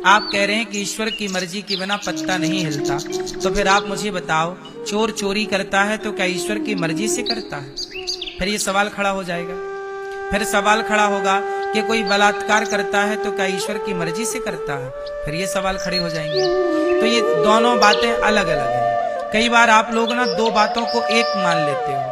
आप कह रहे हैं कि ईश्वर की मर्जी के बिना पत्ता नहीं हिलता, तो फिर आप मुझे बताओ, चोर चोरी करता है तो क्या ईश्वर की मर्जी से करता है? फिर ये सवाल खड़ा हो जाएगा। फिर सवाल खड़ा होगा कि कोई बलात्कार करता है तो क्या ईश्वर की मर्जी से करता है? फिर ये सवाल खड़े हो जाएंगे। तो ये दोनों बातें अलग अलग हैं। कई बार आप लोग ना दो बातों को एक मान लेते हो।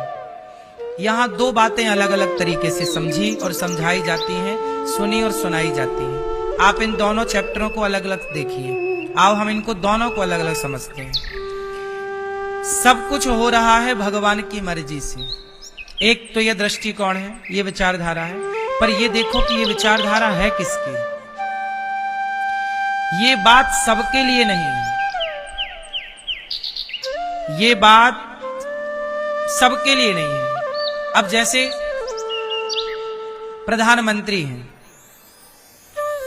यहाँ दो बातें अलग अलग तरीके से समझी और समझाई जाती हैं, सुनी और सुनाई जाती हैं। आप इन दोनों चैप्टरों को अलग अलग देखिए। आओ हम इनको दोनों को अलग अलग समझते हैं। सब कुछ हो रहा है भगवान की मर्जी से। एक तो ये दृष्टिकोण है, ये विचारधारा है। पर ये देखो कि ये विचारधारा है किसकी? ये बात सबके लिए नहीं है। ये बात सबके लिए नहीं है। अब जैसे प्रधानमंत्री हैं,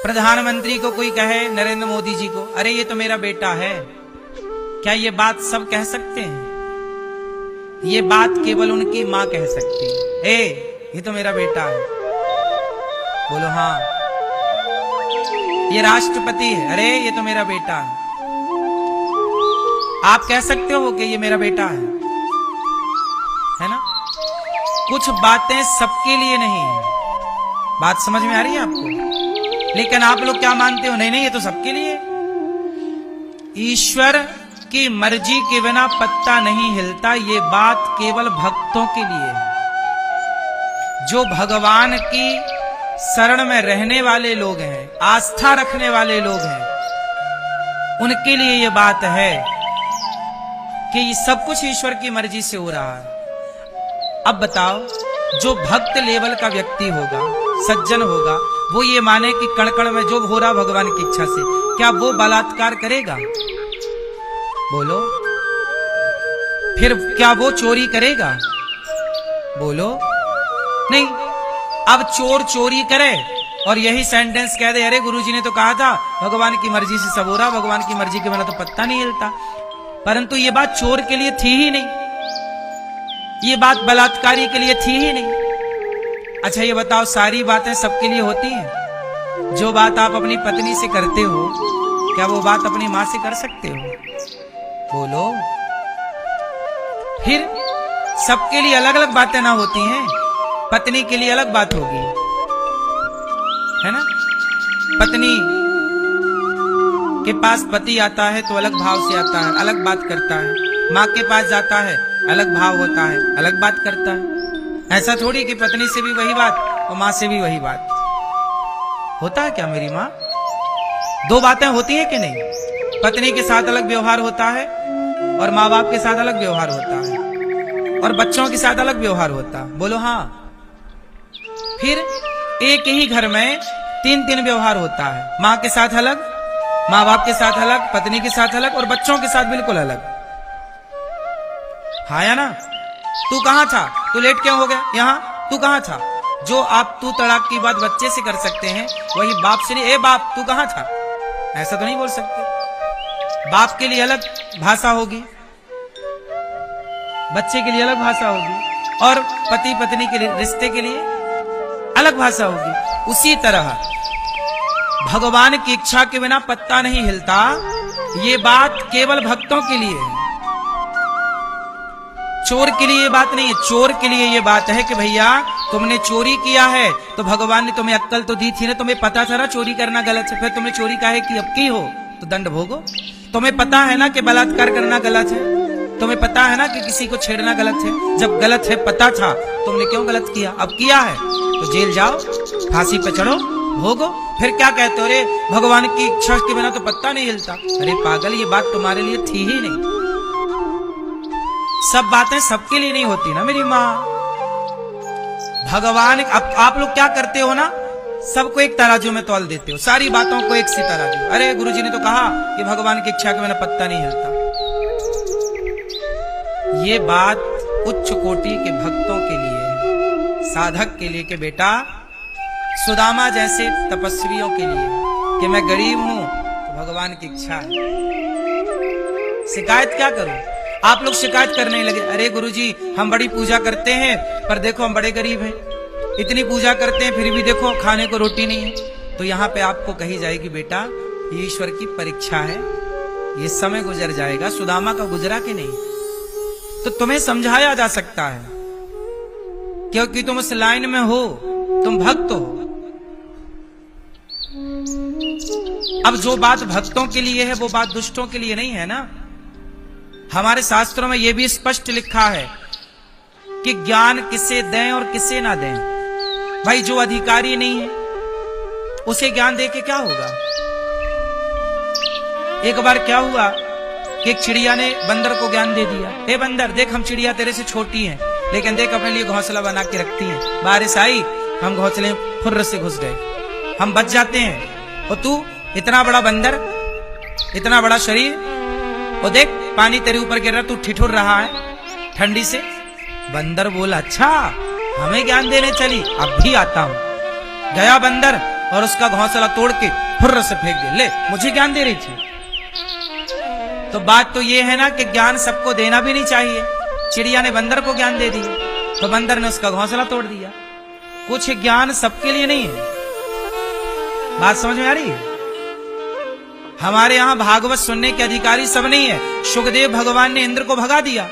प्रधानमंत्री को कोई कहे, नरेंद्र मोदी जी को, अरे ये तो मेरा बेटा है, क्या ये बात सब कह सकते हैं? ये बात केवल उनकी मां कह सकती है। ये तो मेरा बेटा है, बोलो हाँ। ये राष्ट्रपति है, अरे ये तो मेरा बेटा है। आप कह सकते हो कि ये मेरा बेटा है ना? कुछ बातें सबके लिए नहीं है। बात समझ में आ रही है आपको? लेकिन आप लोग क्या मानते हो? नहीं नहीं, ये तो सबके लिए। ईश्वर की मर्जी के बिना पत्ता नहीं हिलता, ये बात केवल भक्तों के लिए है। जो भगवान की शरण में रहने वाले लोग हैं, आस्था रखने वाले लोग हैं, उनके लिए ये बात है कि ये सब कुछ ईश्वर की मर्जी से हो रहा है। अब बताओ, जो भक्त लेवल का व्यक्ति होगा, सज्जन होगा, वो ये माने कि कण कण में जो हो रहा भगवान की इच्छा से, क्या वो बलात्कार करेगा? बोलो। फिर क्या वो चोरी करेगा? बोलो। नहीं। अब चोर चोरी करे और यही सेंटेंस कह दे, अरे गुरुजी ने तो कहा था भगवान की मर्जी से सब हो रहा, भगवान की मर्जी के बिना तो पत्ता नहीं हिलता। परंतु ये बात चोर के लिए थी ही नहीं, ये बात बलात्कारी के लिए थी ही नहीं। अच्छा ये बताओ, सारी बातें सबके लिए होती हैं? जो बात आप अपनी पत्नी से करते हो, क्या वो बात अपनी मां से कर सकते हो? बोलो। फिर सबके लिए अलग अलग बातें ना होती हैं? पत्नी के लिए अलग बात होगी, है ना? पत्नी के पास पति आता है तो अलग भाव से आता है, अलग बात करता है। माँ के पास जाता है, अलग भाव होता है, अलग बात करता है। ऐसा थोड़ी कि पत्नी से भी वही बात और माँ से भी वही बात। होता है क्या मेरी माँ? दो बातें होती है कि नहीं? पत्नी के साथ अलग व्यवहार होता है और माँ बाप के साथ अलग व्यवहार होता है और बच्चों के साथ अलग व्यवहार होता है। बोलो हाँ। फिर एक ही घर में तीन तीन व्यवहार होता है। माँ के साथ अलग, माँ बाप के साथ अलग, पत्नी के साथ अलग और बच्चों के साथ बिल्कुल अलग। हाँ या ना? तू कहाँ था? तू लेट क्यों हो गया यहाँ? तू कहाँ था? जो आप तू तड़ाक की बात बच्चे से कर सकते हैं, वही बाप से नहीं। ए बाप तू कहाँ था? ऐसा तो नहीं बोल सकते। बाप के लिए अलग भाषा होगी, बच्चे के लिए अलग भाषा होगी और पति पत्नी के लिए, रिश्ते के लिए अलग भाषा होगी। उसी तरह भगवान की इच्छा के बिना पत्ता नहीं हिलता, ये बात केवल भक्तों के लिए है। चोर के लिए ये बात नहीं है। चोर के लिए ये बात है कि भैया तुमने चोरी किया है तो भगवान ने तुम्हें अक्कल तो दी थी ना, तुम्हें पता था ना चोरी करना गलत है, फिर तुमने चोरी काहे की? अब की हो तो दंड भोगो। तुम्हें पता है ना कि बलात्कार करना गलत है, तुम्हें पता है ना कि किसी को छेड़ना गलत है। जब गलत है पता था, तुमने क्यों गलत किया? अब किया है तो जेल जाओ, फांसी पे चढ़ो, भोगो। फिर क्या कहते हो? अरे भगवान की इच्छा के बिना तो पत्ता नहीं हिलता। अरे पागल, ये बात तुम्हारे लिए थी ही नहीं। सब बातें सबके लिए नहीं होती ना मेरी माँ। भगवान, अब आप लोग क्या करते हो ना, सबको एक तराजू में तौल देते हो, सारी बातों को एक सी तराजू। अरे गुरुजी ने तो कहा कि भगवान की इच्छा के बिना पत्ता नहीं हिलता। ये बात उच्च कोटि के भक्तों के लिए, साधक के लिए कि बेटा, सुदामा जैसे तपस्वियों के लिए कि मैं गरीब हूं तो भगवान की इच्छा है। शिकायत क्या करूं? आप लोग शिकायत करने लगे, अरे गुरुजी हम बड़ी पूजा करते हैं पर देखो हम बड़े गरीब हैं, इतनी पूजा करते हैं फिर भी देखो खाने को रोटी नहीं है। तो यहाँ पे आपको कही जाएगी बेटा, ये ईश्वर की परीक्षा है, ये समय गुजर जाएगा। सुदामा का गुजरा कि नहीं? तो तुम्हें समझाया जा सकता है, क्योंकि तुम उस लाइन में हो, तुम भक्त हो। अब जो बात भक्तों के लिए है वो बात दुष्टों के लिए नहीं है ना। हमारे शास्त्रों में यह भी स्पष्ट लिखा है कि ज्ञान किसे दें और किसे ना दें। भाई जो अधिकारी नहीं है उसे ज्ञान दे के क्या होगा? एक बार क्या हुआ कि एक चिड़िया ने बंदर को ज्ञान दे दिया, हे बंदर देख, हम चिड़िया तेरे से छोटी हैं, लेकिन देख अपने लिए घोंसला बना के रखती हैं। बारिश आई, हम घोंसले फुर्र से घुस गए, हम बच जाते हैं। और तू इतना बड़ा बंदर, इतना बड़ा शरीर, और देख पानी तेरे ऊपर गिर रहा, तू ठिठुर रहा है ठंडी से। बंदर बोला, अच्छा हमें ज्ञान देने चली, अब भी आता हूं। गया बंदर और उसका घोंसला तोड़ के फुर्र से फेंक दिया, ले मुझे ज्ञान दे रही थी। तो बात तो ये है ना कि ज्ञान सबको देना भी नहीं चाहिए। चिड़िया ने बंदर को ज्ञान दे दिया, तो बंदर ने उसका घोंसला तोड़ दिया। कुछ ज्ञान सबके लिए नहीं है। बात समझ में आ रही है? हमारे यहां भागवत सुनने के अधिकारी सब नहीं है। सुखदेव भगवान ने इंद्र को भगा दिया।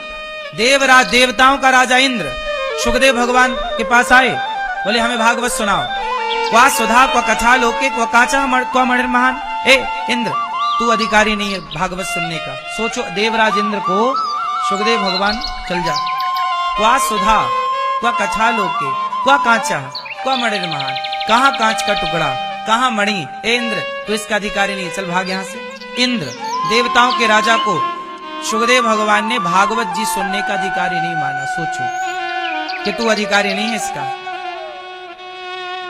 देवराज, देवताओं का राजा इंद्र सुखदेव भगवान के पास आए, बोले हमें भागवत सुनाओ। क्वा सुधा क्वा कथा लोके क्वा काचा क्वा मणिर महान। ए इंद्र, तू अधिकारी नहीं है भागवत सुनने का। सोचो, देवराज इंद्र को सुखदेव भगवान, चल जा। क्वा सुधा क्वा कथा लोके क्वा काचा क्वा मणिर महान। कहां कांच का टुकड़ा, कहां मणि। ए इंद्र, तू इसका अधिकारी नहीं है, चल भाग यहां से। इंद्र, देवताओं के राजा को सुखदेव भगवान ने भागवत जी सुनने का अधिकारी नहीं माना। सोचो कि तू अधिकारी नहीं है इसका।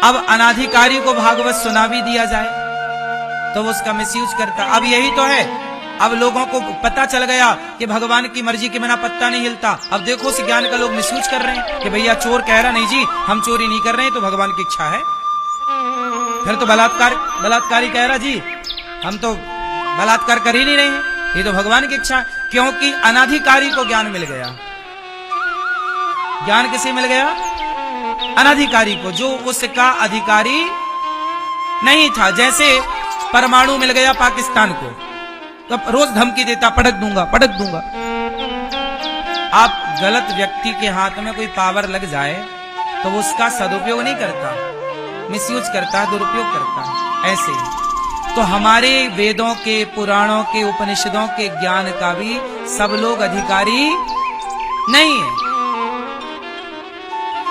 अब अनाधिकारी को भागवत सुना भी दिया जाए तो वो उसका मिसयूज करता। अब यही तो है, अब लोगों को पता चल गया कि भगवान की मर्जी के बिना पत्ता नहीं हिलता। अब देखो उस ज्ञान का लोग मिसयूज कर रहे हैं कि भैया चोर कह रहा, नहीं जी हम चोरी नहीं कर रहे हैं, तो भगवान की इच्छा है। फिर तो बलात्कारी कह रहा, जी हम तो बलात्कार कर ही नहीं रहे हैं, ये तो भगवान की इच्छा है। क्योंकि अनाधिकारी को ज्ञान मिल गया। ज्ञान किसे मिल गया? अनाधिकारी को, जो उसका अधिकारी नहीं था। जैसे परमाणु मिल गया पाकिस्तान को, तो रोज धमकी देता, पटक दूंगा पटक दूंगा। आप गलत व्यक्ति के हाथ में कोई पावर लग जाए तो वो उसका सदुपयोग नहीं करता, मिसयूज करता है, दुरुपयोग करता है। ऐसे ही तो हमारे वेदों के, पुराणों के, उपनिषदों के ज्ञान का भी सब लोग अधिकारी नहीं है।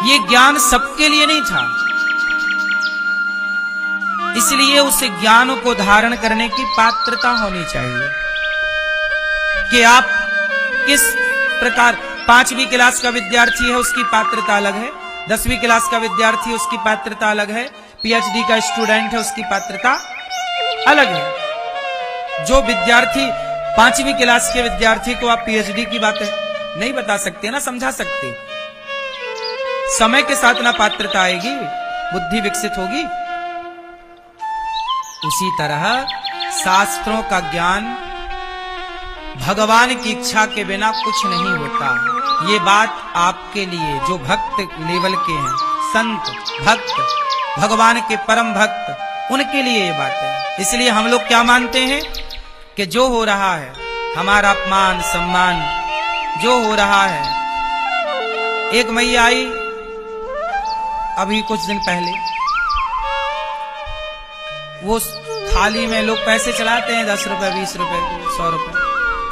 ये ज्ञान सबके लिए नहीं था, इसलिए उस ज्ञान को धारण करने की पात्रता होनी चाहिए कि आप किस प्रकार। 5वीं क्लास का विद्यार्थी है, उसकी पात्रता अलग है। 10वीं क्लास का विद्यार्थी, उसकी पात्रता अलग है। PhD का स्टूडेंट है, उसकी पात्रता अलग है। जो विद्यार्थी 5वीं क्लास के विद्यार्थी को आप PhD की बातें नहीं बता सकते ना, समझा सकते। समय के साथ ना पात्रता आएगी, बुद्धि विकसित होगी। उसी तरह शास्त्रों का ज्ञान भगवान की इच्छा के बिना कुछ नहीं होता। ये बात आपके लिए जो भक्त लेवल के हैं, संत भक्त, भगवान के परम भक्त, उनके लिए ये बात है। इसलिए हम लोग क्या मानते हैं कि जो हो रहा है, हमारा अपमान सम्मान जो हो रहा है। एक मैया आई अभी कुछ दिन पहले, वो थाली में लोग पैसे चढ़ाते हैं, 10 रुपए 20 रुपए 100 रुपए,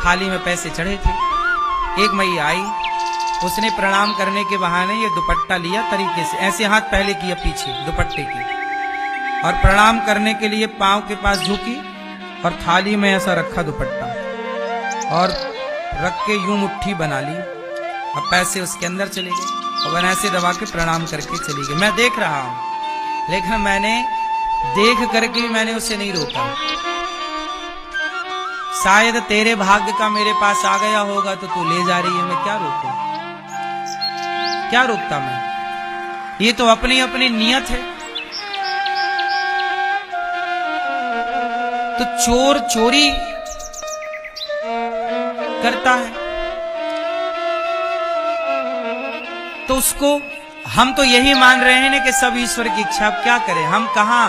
थाली में पैसे चढ़े थे। एक मैया आई, उसने प्रणाम करने के बहाने ये दुपट्टा लिया तरीके से, ऐसे हाथ पहले किया पीछे दुपट्टे की, और प्रणाम करने के लिए पांव के पास झुकी और थाली में ऐसा रखा दुपट्टा, और रख के यूं मुट्ठी बना ली और पैसे उसके अंदर चले गए, और ऐसे दबा के प्रणाम करके चली गई। मैं देख रहा हूं, लेकिन मैंने देख करके मैंने उसे नहीं रोका। शायद तेरे भाग्य का मेरे पास आ गया होगा तो तू ले जा रही है, मैं क्या रोकूं, क्या रोकता मैं? ये तो अपनी अपनी नियत है। तो चोर चोरी करता है तो उसको हम तो यही मान रहे हैं ना कि सब ईश्वर की इच्छा। अब क्या करें, हम कहां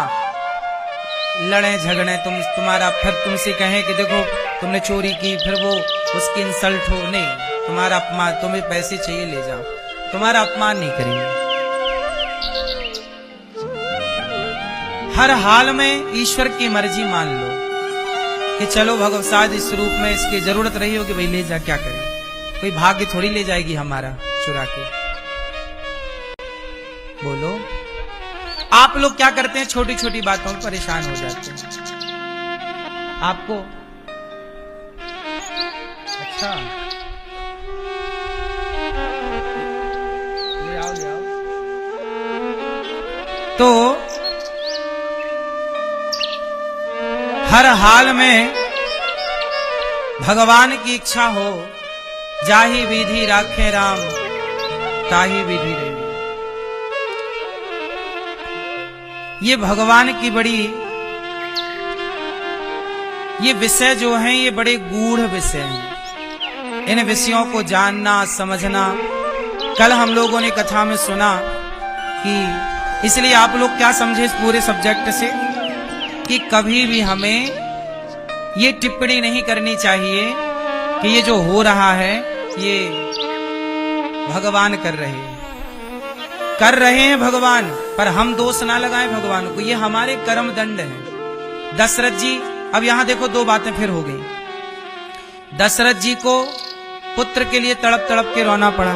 लड़े झगड़े, तुम्हारा फिर तुमसे कहें कि देखो तुमने चोरी की, फिर वो उसकी इंसल्ट हो, नहीं, तुम्हारा अपमान, तुम्हें पैसे चाहिए ले जाओ, तुम्हारा अपमान नहीं करेंगे। हर हाल में ईश्वर की मर्जी मान लो कि चलो भगवसाद इस रूप में इसकी जरूरत रही होगी, भाई ले जा, क्या करें, कोई भाग्य थोड़ी ले जाएगी हमारा चुरा के। बोलो, आप लोग क्या करते हैं, छोटी छोटी बातों में परेशान हो जाते हैं। आपको अच्छा, ले आओ ले आओ। तो हर हाल में भगवान की इच्छा हो, जाही विधि राखे राम, ताही विधि रही। ये भगवान की बड़ी, ये विषय जो हैं ये बड़े गूढ़ विषय हैं। इन विषयों को जानना समझना, कल हम लोगों ने कथा में सुना कि इसलिए आप लोग क्या समझे इस पूरे सब्जेक्ट से कि कभी भी हमें ये टिप्पणी नहीं करनी चाहिए कि ये जो हो रहा है ये भगवान कर रहे हैं भगवान, पर हम दोष ना लगाएं भगवान को, ये हमारे कर्म दंड हैं। दशरथ जी, अब यहां देखो दो बातें फिर हो गई। दशरथ जी को पुत्र के लिए तड़प तड़प के रोना पड़ा,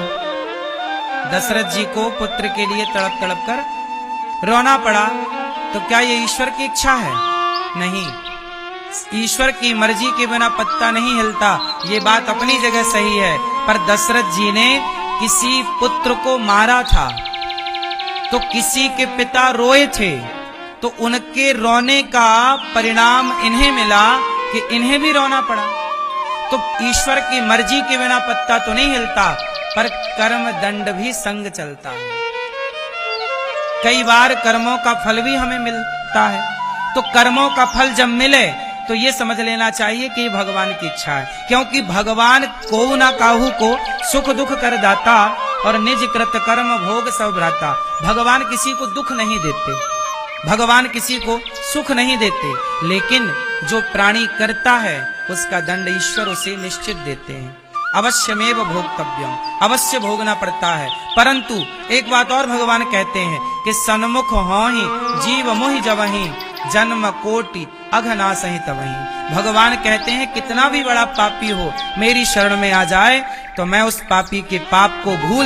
दशरथ जी को पुत्र के लिए तड़प तड़प कर रोना पड़ा, तो क्या ये ईश्वर की इच्छा है? नहीं, ईश्वर की मर्जी के बिना पत्ता नहीं हिलता, ये बात अपनी जगह सही है। पर दशरथ जी ने किसी पुत्र को मारा था, तो किसी के पिता रोए थे, तो उनके रोने का परिणाम इन्हें मिला कि इन्हें भी रोना पड़ा। तो ईश्वर की मर्जी के बिना पत्ता तो नहीं हिलता, पर कर्म दंड भी संग चलता है। कई बार कर्मों का फल भी हमें मिलता है, तो कर्मों का फल जब मिले तो ये समझ लेना चाहिए कि भगवान की इच्छा है, क्योंकि भगवान को ना काहू को सुख दुख कर दाता और निज कृत कर्म भोग सब भ्राता। भगवान किसी को दुख नहीं देते, भगवान किसी को सुख नहीं देते, लेकिन जो प्राणी करता है उसका दंड ईश्वर उसे निश्चित देते हैं। अवश्यमेव भोक्तव्यम, अवश्य भोगना पड़ता है। परंतु एक बात और भगवान कहते हैं कि सन्मुख होहि जीव मोहि जवहि, जन्म कोटि अघना सहित वही। भगवान कहते हैं कितना भी बड़ा पापी हो मेरी शरण में आ जाए तो मैं उस पापी के पाप को भूल